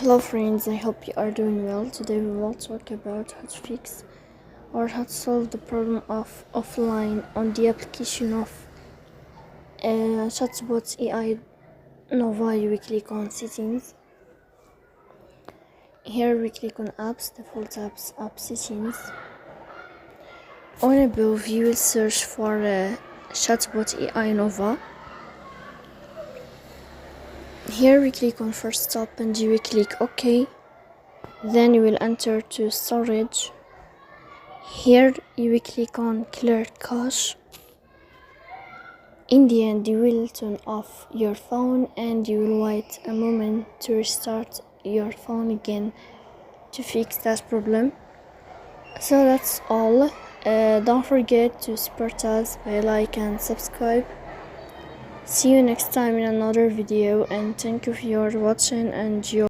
Hello friends, I hope you are doing well. Today we will talk about how to fix or how to solve the problem of offline on the application of Chatbot AI Nova. You click on settings. Here we click on apps, default apps, app settings. On above you will search for Chatbot AI Nova. Here we click on first stop and you will click OK. Then you will enter to storage. Here you will click on clear cache. In the end you will turn off your phone and you will wait a moment to restart your phone again to fix that problem. So that's all. Don't forget to support us by like and subscribe. See you next time in another video, and thank you for watching and your